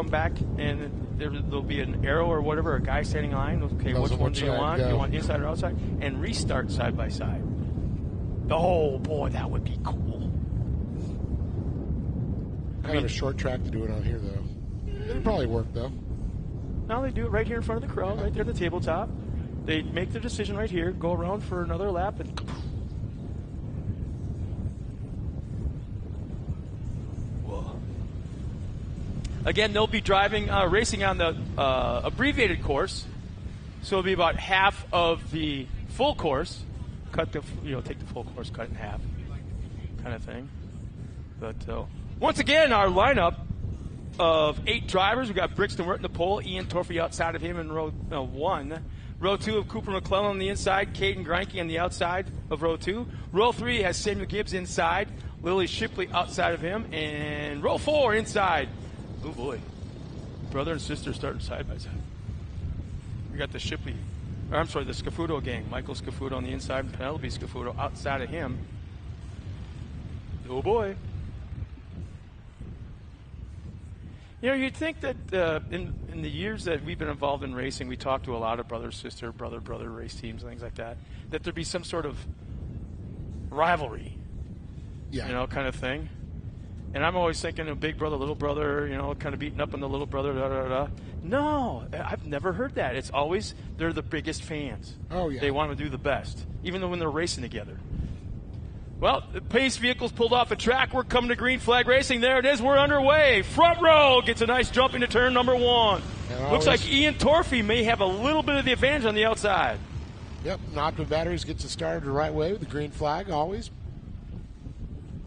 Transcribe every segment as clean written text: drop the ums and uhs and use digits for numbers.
come back, and there'll be an arrow or whatever, a guy standing in line. Okay, which one do you want? Do you want inside or outside? And restart side by side. Oh, boy, that would be cool. Kind of a short track to do it on here, though. It'd probably work, though. Now they do it right here in front of the crowd, right there at the tabletop. They make their decision right here, go around for another lap, and whoa. Again, they'll be driving, racing on the abbreviated course, so it'll be about half of the full course. Take the full course, cut it in half, kind of thing. But once again, our lineup of 8 drivers. We've got Brixton Wirt in the pole, Ian Torfey outside of him in row 1. Row 2 of Cooper McClellan on the inside, Caden Greinke on the outside of row 2. Row 3 has Samuel Gibbs inside, Lily Shipley outside of him, and row 4 inside. Oh boy, brother and sister starting side by side. We got the Scafuto gang. Michael Scafuto on the inside, and Penelope Scafuto outside of him. Oh boy. You'd think that in the years that we've been involved in racing, we talk to a lot of brother-sister, brother-brother race teams and things like that, that there'd be some sort of rivalry, kind of thing. And I'm always thinking of big brother, little brother, kind of beating up on the little brother, da-da-da. No, I've never heard that. It's always they're the biggest fans. Oh, yeah. They want to do the best, even though when they're racing together. Well, the pace vehicles pulled off the track. We're coming to green flag racing. There it is. We're underway. Front row gets a nice jump into turn number 1. Looks like Ian Torfey may have a little bit of the advantage on the outside. Yep, Optima Batteries gets it started the right way with the green flag always.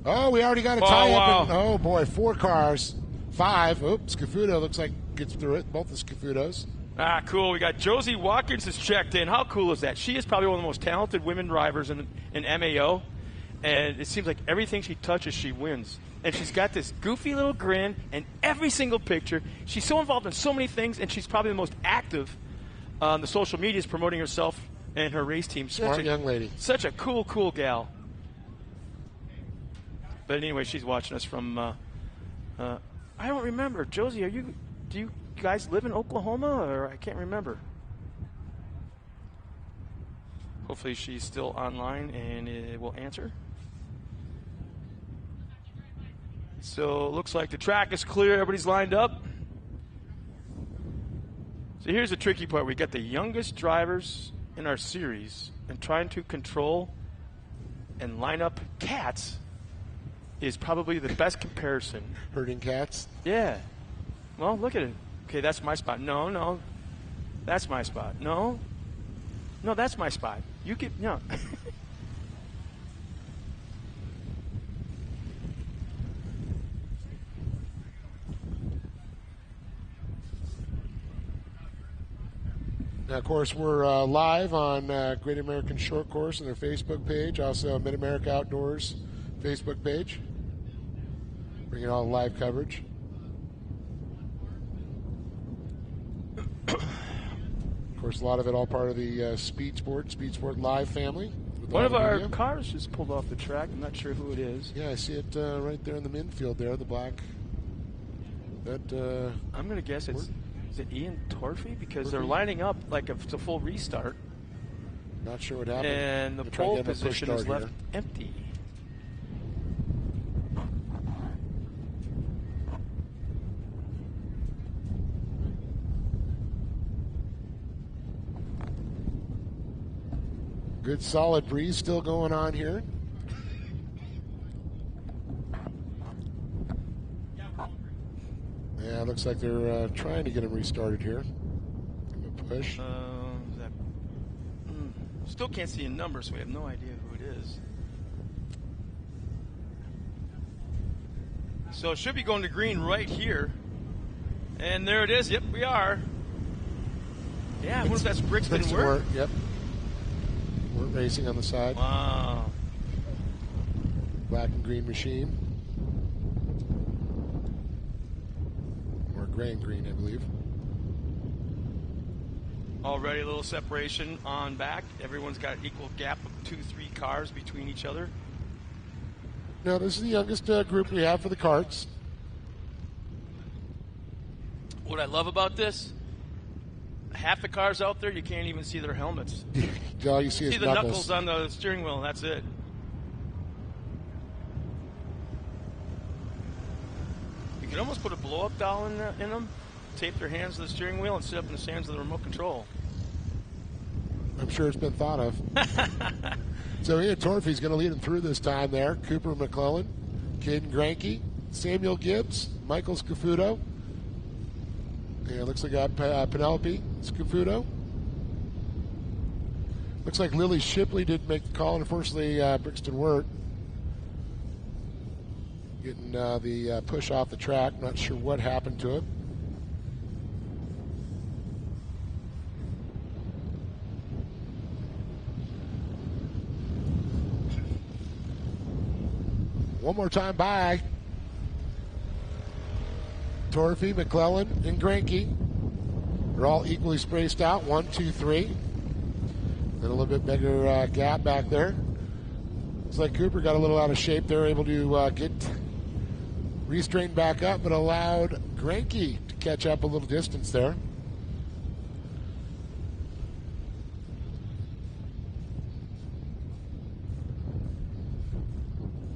Oh, we already got a tie-up. Wow. Oh, boy, 4 cars. 5. Oops, Scafuto looks like gets through it. Both the Scafutos. Ah, cool. We got Josie Watkins has checked in. How cool is that? She is probably one of the most talented women drivers in MAO. And it seems like everything she touches, she wins. And she's got this goofy little grin, and every single picture. She's so involved in so many things, and she's probably the most active on the social medias promoting herself and her race team. Smart young lady. Such a cool gal. But anyway, she's watching us from, I don't remember. Josie, do you guys live in Oklahoma, or I can't remember. Hopefully she's still online and it will answer. So it looks like the track is clear. Everybody's lined up. So here's the tricky part. We got the youngest drivers in our series, and trying to control and line up cats is probably the best comparison. Herding cats? Yeah. Well, look at it. Okay, that's my spot. No. That's my spot. No, that's my spot. You get, no. Now, of course, we're live on Great American Short Course on their Facebook page, also Mid-America Outdoors Facebook page. Bringing all the live coverage. Of course, a lot of it all part of the Speed Sport Live family. One of our cars just pulled off the track. I'm not sure who it is. Yeah, I see it right there in the midfield there, the black. I'm going to guess is it Ian Torfey? Because they're lining up like it's a full restart. Not sure what happened. And the pole position is left empty. Good solid breeze still going on here. Yeah, it looks like they're trying to get him restarted here. Give him a push. Still can't see a number, so we have no idea who it is. So it should be going to green right here. And there it is. Yep, we are. Yeah, I wonder if that's Brixton Wirt. Yep. We're racing on the side. Wow. Black and green machine. Or gray and green, I believe. Already a little separation on back. Everyone's got an equal gap of 2-3 cars between each other. Now, this is the youngest group we have for the karts. What I love about this, half the cars out there, you can't even see their helmets. All you see is the knuckles on the steering wheel, and that's it. You could almost put a blow-up doll in them, tape their hands to the steering wheel, and sit up in the stands of the remote control. I'm sure it's been thought of. So Ian Torfey's going to lead him through this time there. Cooper McClellan, Caden Granke, Samuel Gibbs, Michael Scafuto. And it looks like Penelope Scafuto. Looks like Lily Shipley did make the call, and unfortunately Brixton Wirt getting the push off the track. Not sure what happened to it. One more time by Torfey, McClellan, and Granke. They're all equally spaced out. 1, 2, 3. Then a little bit bigger gap back there. Looks like Cooper got a little out of shape there, able to get restrained back up, but allowed Granke to catch up a little distance there.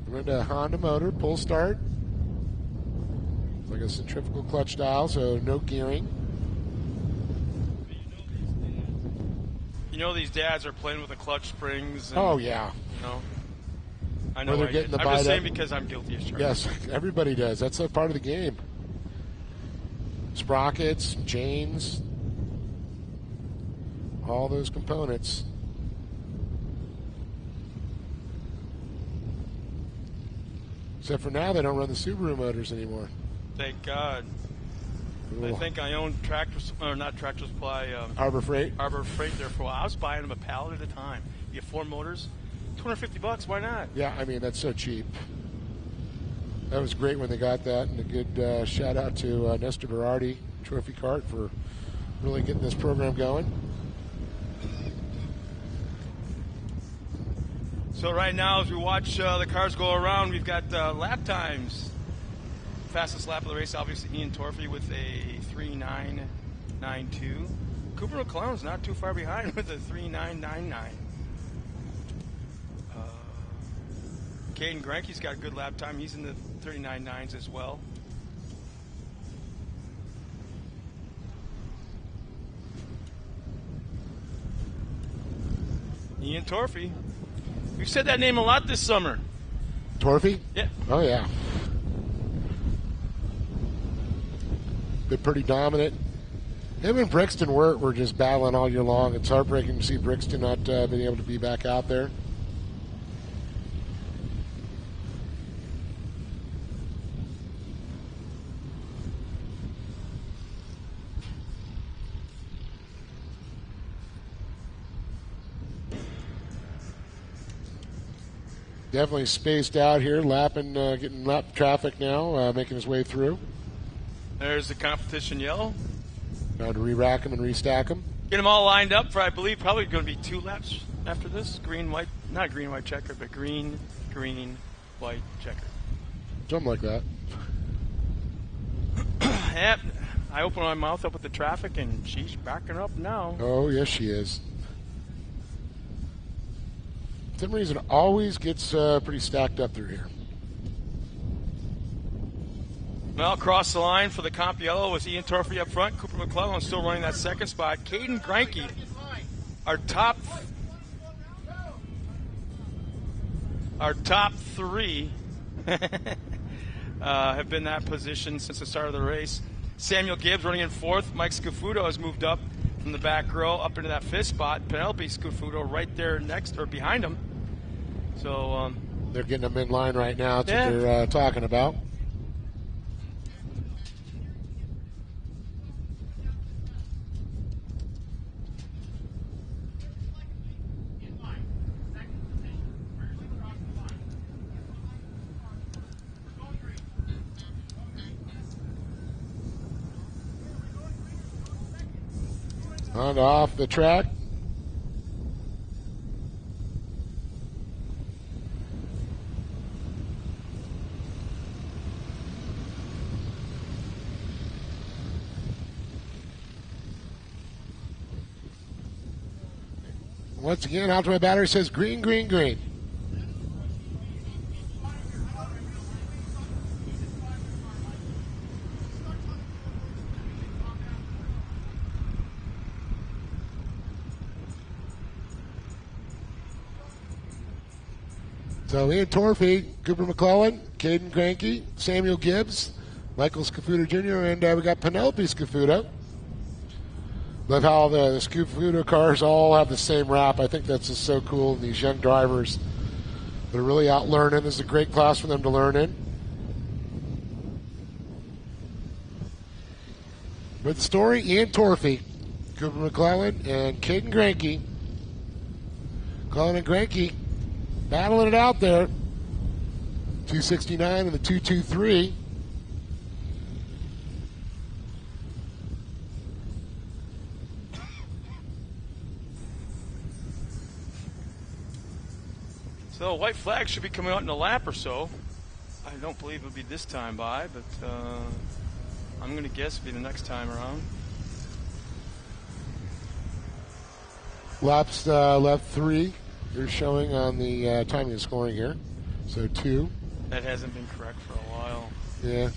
We're into Honda motor, pull start. It's like a centrifugal clutch dial, so no gearing. You know these dads are playing with the clutch springs. And, oh, yeah. You know, I know they're getting the I'm just saying up. because I'm guilty as charged. Yes, everybody does. That's a part of the game. Sprockets, chains, all those components. Except for now, they don't run the Subaru motors anymore. Thank God. Ooh. I think I own Tractor Supply. Harbor Freight. Harbor Freight there for a while. I was buying them a pallet at a time. You get 4 motors, $250. Why not? Yeah, I mean that's so cheap. That was great when they got that, and a good shout out to Nestor Berardi, Trophy Kart, for really getting this program going. So right now, as we watch the cars go around, we've got lap times. Fastest lap of the race, obviously, Ian Torfey with a 3.992. Cooper McClellan's not too far behind with a 3.999. Caden Granke's got a good lap time. He's in the 39.9s as well. Ian Torfey. We've said that name a lot this summer. Torfey? Yeah. Oh, yeah. Been pretty dominant. Him and Brixton were just battling all year long. It's heartbreaking to see Brixton not being able to be back out there. Definitely spaced out here, lapping, getting lap traffic now, making his way through. There's the competition yellow. Now to re-rack them and restack them. Get them all lined up for, I believe, probably going to be 2 laps after this. Green, white, not green, white, checker, but green, white, checker. Something like that. Yep. I open my mouth up with the traffic, and she's backing up now. Oh, yes, she is. For some reason, always gets pretty stacked up through here. Well, across the line for the comp yellow was Ian Torfey up front. Cooper McClellan still running that second spot. Caden Granke, our top 3 have been in that position since the start of the race. Samuel Gibbs running in 4th. Mike Scafuto has moved up from the back row up into that 5th spot. Penelope Scafuto right there next or behind him. So they're getting them in line right now. That's what they're talking about. On off the track. Once again, out to my battery says green, green, green. So Ian Torphy, Cooper McClellan, Caden Cranky, Samuel Gibbs, Michael Scafuto Jr., and we got Penelope Scafuto. Love how the Scafuto cars all have the same wrap. I think that's just so cool. And these young drivers, they're really out learning. This is a great class for them to learn in. With the story, Ian Torphy, Cooper McClellan, and Caden Cranky. McClellan and Cranky battling it out there. 269 and the 223. So white flag should be coming out in a lap or so. I don't believe it'll be this time by, but I'm going to guess it'll be the next time around. Laps left 3. They're showing on the timing and scoring here. So 2. That hasn't been correct for a while. Yeah.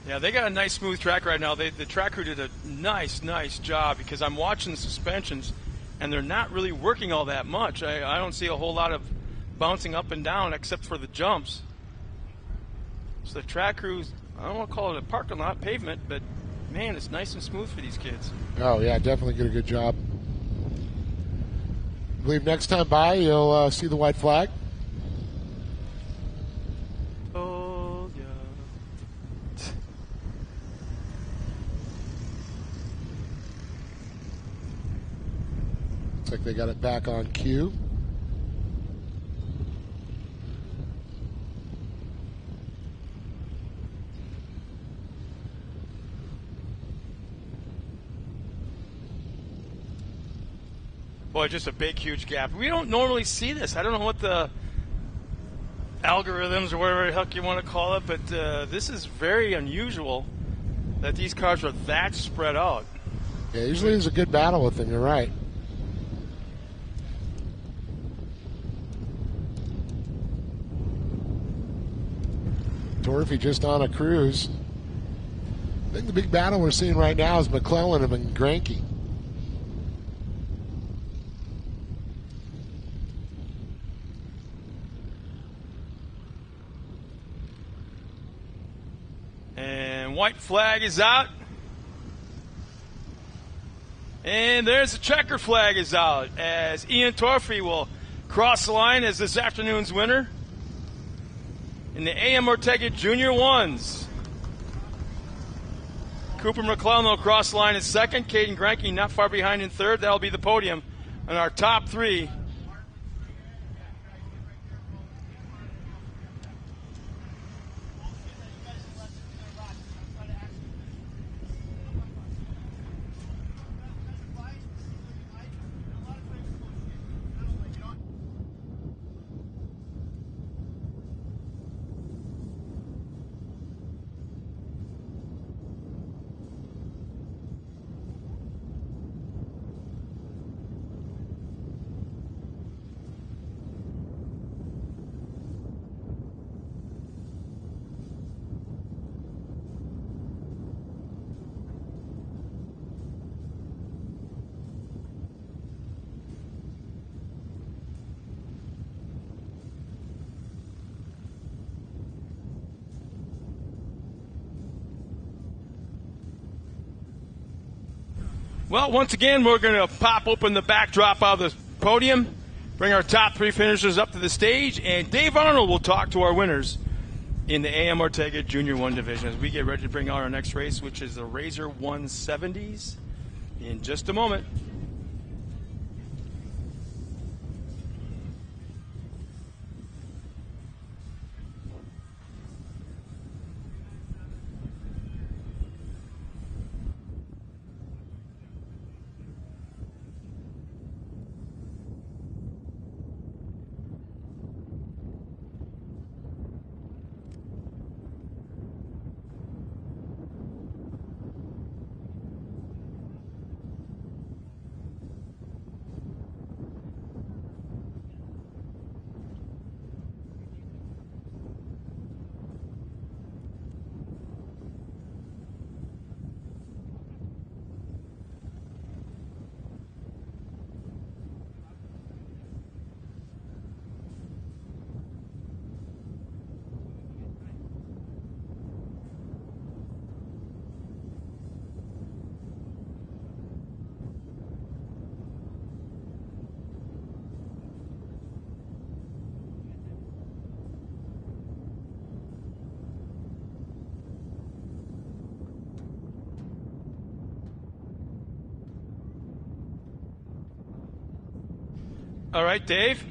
Yeah, they got a nice smooth track right now. The track crew did a nice job because I'm watching the suspensions and they're not really working all that much. I don't see a whole lot of bouncing up and down except for the jumps. So the track crews, I don't want to call it a parking lot pavement, but man, it's nice and smooth for these kids. Oh, yeah, definitely did a good job. I believe next time by, you'll see the white flag. Oh, yeah. Looks like they got it back on cue. Boy, just a big, huge gap. We don't normally see this. I don't know what the algorithms or whatever the heck you want to call it, but this is very unusual that these cars are that spread out. Yeah, usually there's a good battle with them. You're right. Torphy just on a cruise. I think the big battle we're seeing right now is McClellan and Granke. And white flag is out. And there's the checker flag is out as Ian Torphy will cross the line as this afternoon's winner in the A.M. Ortega Junior 1s. Cooper McClellan will cross the line in second. Caden Granke not far behind in third. That'll be the podium. And our top 3. Well, once again, we're going to pop open the backdrop of the podium, bring our top 3 finishers up to the stage, and Dave Arnold will talk to our winners in the A.M. Ortega Junior 1 division as we get ready to bring out our next race, which is the Razor 170s, in just a moment. All right, Dave.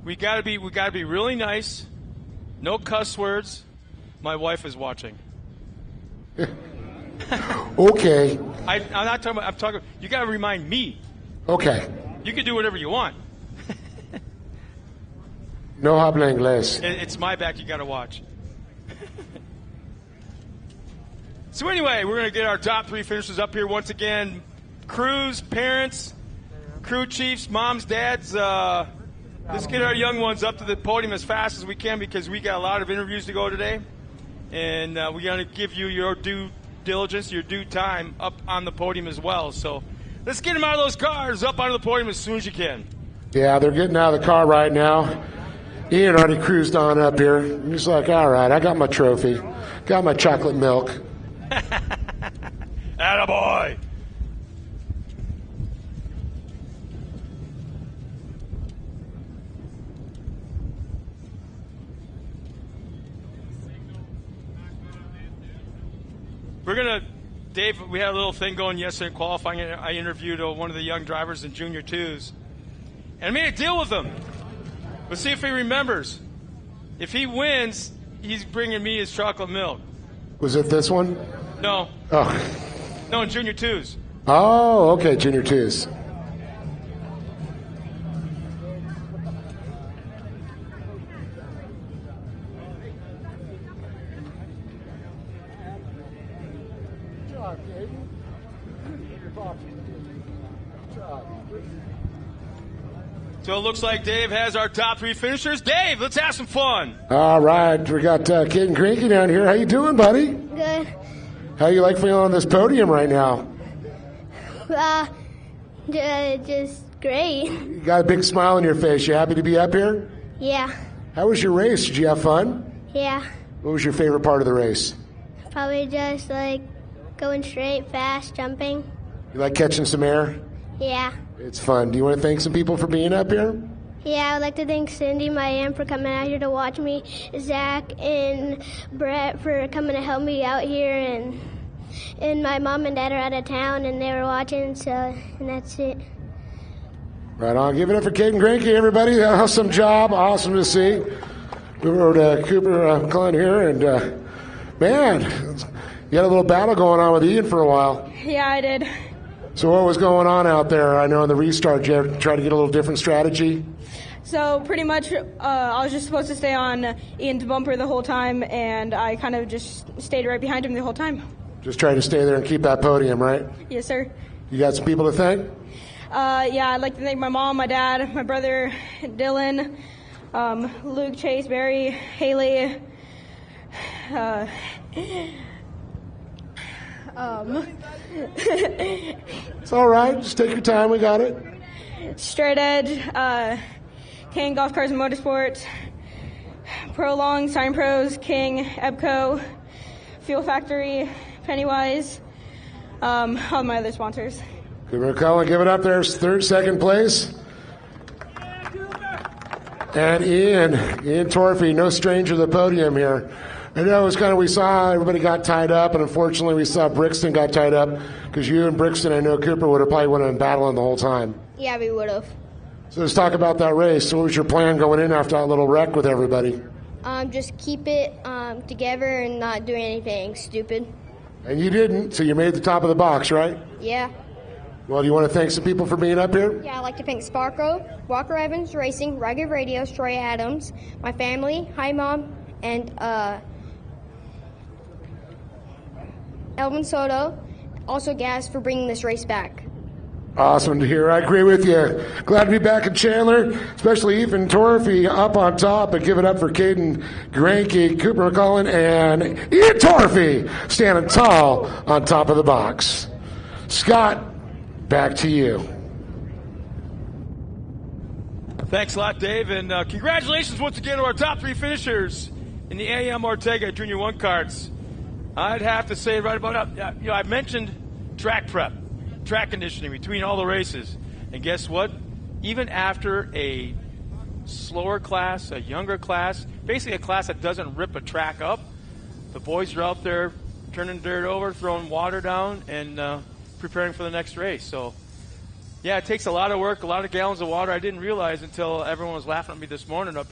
We gotta be really nice. No cuss words. My wife is watching. Okay. I'm not talking about. I'm talking. You gotta remind me. Okay. You can do whatever you want. No habla inglés. It's my back. You gotta watch. So anyway, we're gonna get our top 3 finishers up here once again. Crews, parents, crew chiefs, moms, dads. Let's get our young ones up to the podium as fast as we can because we got a lot of interviews to go today. And we're going to give you your due diligence, your due time up on the podium as well. So let's get them out of those cars, up onto the podium as soon as you can. Yeah, they're getting out of the car right now. Ian already cruised on up here. He's like, all right, I got my trophy. Got my chocolate milk. Attaboy! We're going to, Dave, we had a little thing going yesterday in qualifying. I interviewed one of the young drivers in Junior 2s. And I made a deal with him. Let's see if he remembers. If he wins, he's bringing me his chocolate milk. Was it this one? No. Oh. No, in Junior 2s. Oh, okay, Junior 2s. So it looks like Dave has our top 3 finishers. Dave, let's have some fun. All right, we got Kid and Cranky down here. How you doing, buddy? Good. How you like feeling on this podium right now? Just great. You got a big smile on your face. You happy to be up here? Yeah. How was your race? Did you have fun? Yeah. What was your favorite part of the race? Probably just like going straight, fast, jumping. You like catching some air? Yeah. It's fun. Do you want to thank some people for being up here? Yeah, I would like to thank Cindy, my aunt, for coming out here to watch me, Zach and Brett for coming to help me out here, and my mom and dad are out of town and they were watching, and that's it. Right on. Give it up for Kid and Cranky, everybody. Awesome job. Awesome to see. We were to Cooper Glenn here, and man, you had a little battle going on with Ian for a while. Yeah, I did. So what was going on out there? I know in the restart you tried to get a little different strategy. So pretty much I was just supposed to stay on Ian's bumper the whole time, and I kind of just stayed right behind him the whole time. Just try to stay there and keep that podium, right? Yes, sir. You got some people to thank? Yeah, I'd like to thank my mom, my dad, my brother, Dylan, Luke, Chase, Barry, Haley, It's all right. Just take your time. We got it. Straight Edge, King Golf Cars and Motorsports, Prolong, Sign Pros, King, Ebco, Fuel Factory, Pennywise, all my other sponsors. Cooper McCullough, give it up there. Second place. And Ian Torphy, no stranger to the podium here. I know it was kind of, we saw everybody got tied up, and unfortunately we saw Brixton got tied up because you and Brixton, I know Cooper would have probably went in battling the whole time. Yeah, we would have. So let's talk about that race. So what was your plan going in after that little wreck with everybody? Just keep it together and not doing anything stupid. And you didn't, so you made the top of the box, right? Yeah. Well, do you want to thank some people for being up here? Yeah, I'd like to thank Sparko, Walker Evans Racing, Rugged Radio, Troy Adams, my family, hi Mom, and Elvin Soto, also Gas for bringing this race back. Awesome to hear. I agree with you. Glad to be back in Chandler, especially Ethan Torphy up on top. And give it up for Caden Granke, Cooper McCullough, and Ian Torphy standing tall on top of the box. Scott, back to you. Thanks a lot, Dave, and congratulations once again to our top 3 finishers in the AM Ortega Junior 1 Karts. I'd have to say right about up. I mentioned track prep, track conditioning between all the races, and guess what? Even after a slower class, a younger class, basically a class that doesn't rip a track up, the boys are out there turning dirt over, throwing water down, and preparing for the next race. So, Yeah, it takes a lot of work, a lot of gallons of water. I didn't realize until everyone was laughing at me this morning up